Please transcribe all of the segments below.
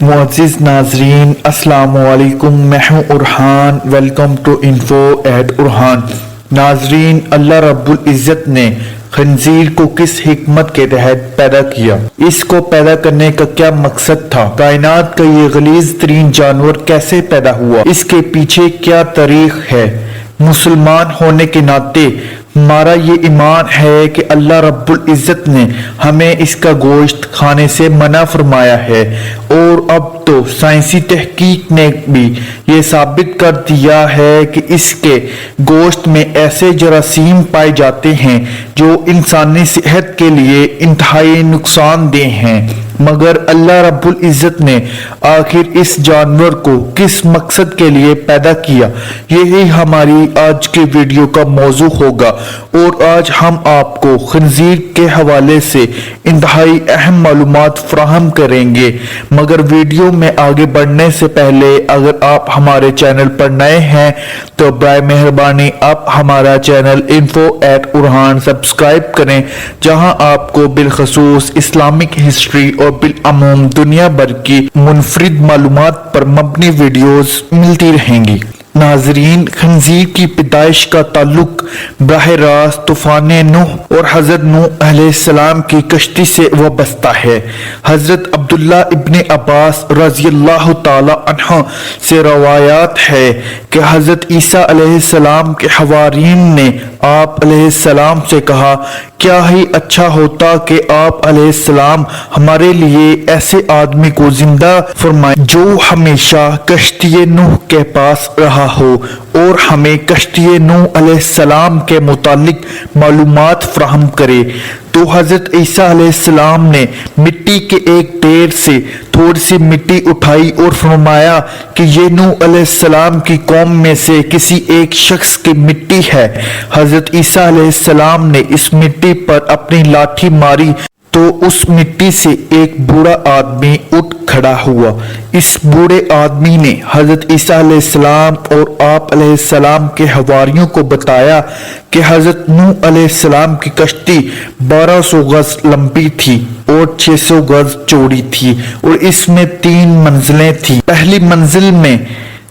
معزز ناظرین السلام علیکم، میں ہوں Arhan. Welcome to info at Arhan. ناظرین، اللہ رب العزت نے خنزیر کو کس حکمت کے تحت پیدا کیا؟ اس کو پیدا کرنے کا کیا مقصد تھا؟ کائنات کا یہ غلیظ ترین جانور کیسے پیدا ہوا؟ اس کے پیچھے کیا تاریخ ہے؟ مسلمان ہونے کے ناطے ہمارا یہ ایمان ہے کہ اللہ رب العزت نے ہمیں اس کا گوشت کھانے سے منع فرمایا ہے، اور اب تو سائنسی تحقیق نے بھی یہ ثابت کر دیا ہے کہ اس کے گوشت میں ایسے جراثیم پائے جاتے ہیں جو انسانی صحت کے لیے انتہائی نقصان دہ ہیں۔ مگر اللہ رب العزت نے آخر اس جانور کو کس مقصد کے لیے پیدا کیا؟ یہی ہماری آج کی ویڈیو کا موضوع ہوگا، اور آج ہم آپ کو خنزیر کے حوالے سے انتہائی اہم معلومات فراہم کریں گے۔ مگر ویڈیو میں آگے بڑھنے سے پہلے اگر آپ ہمارے چینل پر نئے ہیں تو برائے مہربانی آپ ہمارا channel info at Arhan subscribe کریں، جہاں آپ کو بالخصوص اسلامک ہسٹری اور بالعموم دنیا بھر کی منفرد معلومات پر مبنی ویڈیوز ملتی رہیں گی۔ ناظرین، خنزیر کی پیدائش کا تعلق براہ راست طوفان نوح اور حضرت نوح علیہ السلام کی کشتی سے وابستہ ہے۔ حضرت عبداللہ ابن عباس رضی اللہ تعالی عنہ سے روایات ہے کہ حضرت عیسیٰ علیہ السلام کے حوارین نے آپ علیہ السلام سے کہا، کیا ہی اچھا ہوتا کہ آپ علیہ السلام ہمارے لیے ایسے آدمی کو زندہ فرمائیں جو ہمیشہ کشتی نوح کے پاس رہا ہو اور ہمیں کشتی نوح علیہ السلام کے متعلق معلومات فراہم کرے۔ تو حضرت عیسیٰ علیہ السلام نے مٹی کے ایک ڈھیر سے تھوڑی سی مٹی اٹھائی اور فرمایا کہ یہ نوح علیہ السلام کی قوم میں سے کسی ایک شخص کی مٹی ہے۔ حضرت عیسیٰ علیہ السلام نے اس مٹی پر اپنی لاٹھی ماری تو اس مٹی سے ایک بوڑھا آدمی اٹھ کھڑا ہوا۔ اس بوڑھے آدمی نے حضرت عیسیٰ علیہ السلام اور آپ علیہ السلام کے حواریوں کو بتایا کہ حضرت نوح علیہ السلام کی کشتی 1200 گز لمبی تھی اور 600 گز چوڑی تھی، اور اس میں 3 منزلیں تھیں۔ پہلی منزل میں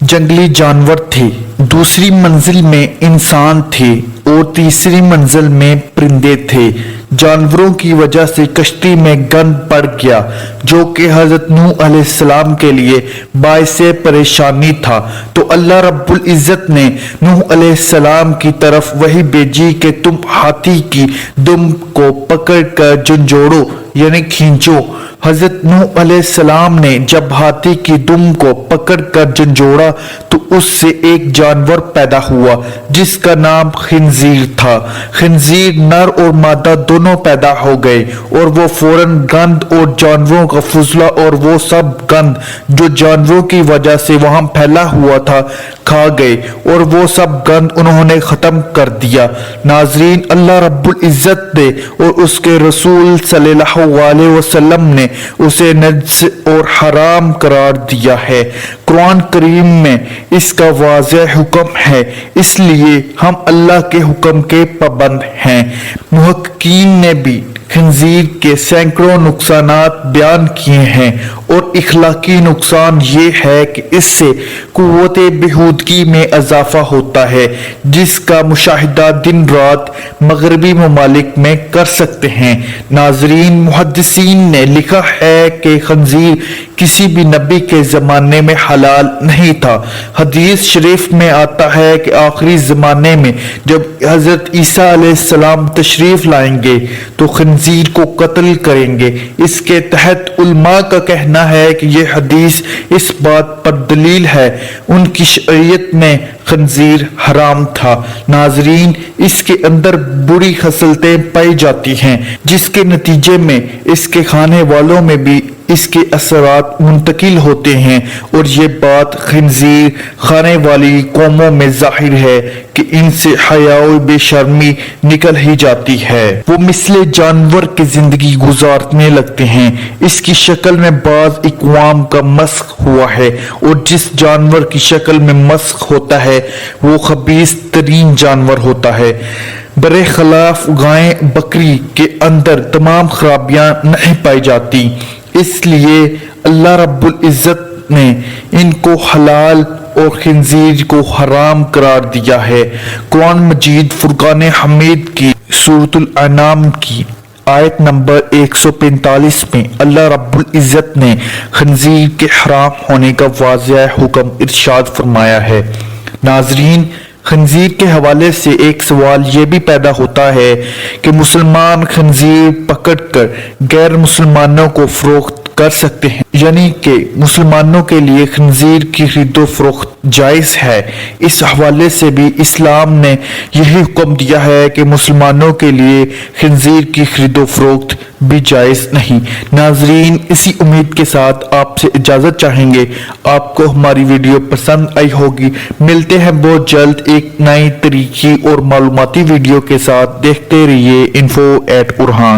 جنگلی جانور تھے، دوسری منزل میں انسان تھے، اور تیسری منزل میں پرندے تھے۔ جانوروں کی وجہ سے کشتی میں گند پڑ گیا، جو کہ حضرت نوح علیہ السلام کے لیے باعث پریشانی تھا۔ تو اللہ رب العزت نے نوح علیہ السلام کی طرف وحی بھیجی کہ تم ہاتھی کی دم کو پکڑ کر جھنجھوڑو، یعنی کھینچو۔ حضرت نوح علیہ السلام نے جب ہاتھی کی دم کو پکڑ کر جھنجھوڑا تو اس سے ایک جانور پیدا ہوا جس کا نام خنزیر تھا۔ خنزیر نر اور مادہ دونوں پیدا ہو گئے، اور وہ فوراً گند اور جانوروں کا فضلہ اور وہ سب گند جو جانوروں کی وجہ سے وہاں پھیلا ہوا تھا کھا گئے، اور وہ سب گند انہوں نے ختم کر دیا۔ ناظرین، اللہ رب العزت نے اور اس کے رسول صلی اللہ علیہ وسلم نے اسے نجس اور حرام قرار دیا ہے۔ قرآن کریم میں اس کا واضح حکم ہے، اس لیے ہم اللہ کے حکم کے پابند ہیں۔ محققین نے بھی خنزیر کے سینکڑوں نقصانات بیان کیے ہیں، اور اخلاقی نقصان یہ ہے کہ اس سے قوت بہودگی میں اضافہ ہوتا ہے، جس کا مشاہدہ دن رات مغربی ممالک میں کر سکتے ہیں۔ ناظرین، محدثین نے لکھا ہے کہ خنزیر کسی بھی نبی کے زمانے میں حلال نہیں تھا۔ حدیث شریف میں آتا ہے کہ آخری زمانے میں جب حضرت عیسیٰ علیہ السلام تشریف لائیں گے تو خنزیر کو قتل کریں گے۔ اس کے تحت علماء کا کہنا ہے کہ یہ حدیث اس بات پر دلیل ہے ان کی شریعت میں خنزیر حرام تھا۔ ناظرین، اس کے اندر بری خصلتیں پائی جاتی ہیں، جس کے نتیجے میں اس کے کھانے والوں میں بھی اس کے اثرات منتقل ہوتے ہیں، اور یہ بات خنزیر کھانے والی قوموں میں ظاہر ہے کہ ان سے حیا و بے شرمی نکل ہی جاتی ہے۔ وہ مثل جانور کی زندگی گزارنے لگتے ہیں۔ اس کی شکل میں بعض اقوام کا مسخ ہوا ہے، اور جس جانور کی شکل میں مسخ ہوتا ہے وہ خبیث ترین جانور ہوتا ہے۔ برخلاف گائے بکری کے اندر تمام خرابیاں نہیں پائی جاتی، اس لیے اللہ رب العزت نے ان کو حلال اور خنزیر کو حرام قرار دیا ہے۔ قرآن مجید فرقان حمید کی سورۃ الانعام کی آیت نمبر 145 میں اللہ رب العزت نے خنزیر کے حرام ہونے کا واضح حکم ارشاد فرمایا ہے۔ ناظرین، خنزیر کے حوالے سے ایک سوال یہ بھی پیدا ہوتا ہے کہ مسلمان خنزیر پکڑ کر غیر مسلمانوں کو فروخت کر سکتے ہیں، یعنی کہ مسلمانوں کے لیے خنزیر کی خرید و فروخت جائز ہے؟ اس حوالے سے بھی اسلام نے یہی حکم دیا ہے کہ مسلمانوں کے لیے خنزیر کی خرید و فروخت بھی جائز نہیں۔ ناظرین، اسی امید کے ساتھ آپ سے اجازت چاہیں گے۔ آپ کو ہماری ویڈیو پسند آئی ہوگی۔ ملتے ہیں بہت جلد ایک نئی طریقی اور معلوماتی ویڈیو کے ساتھ۔ دیکھتے رہیے info@urhan۔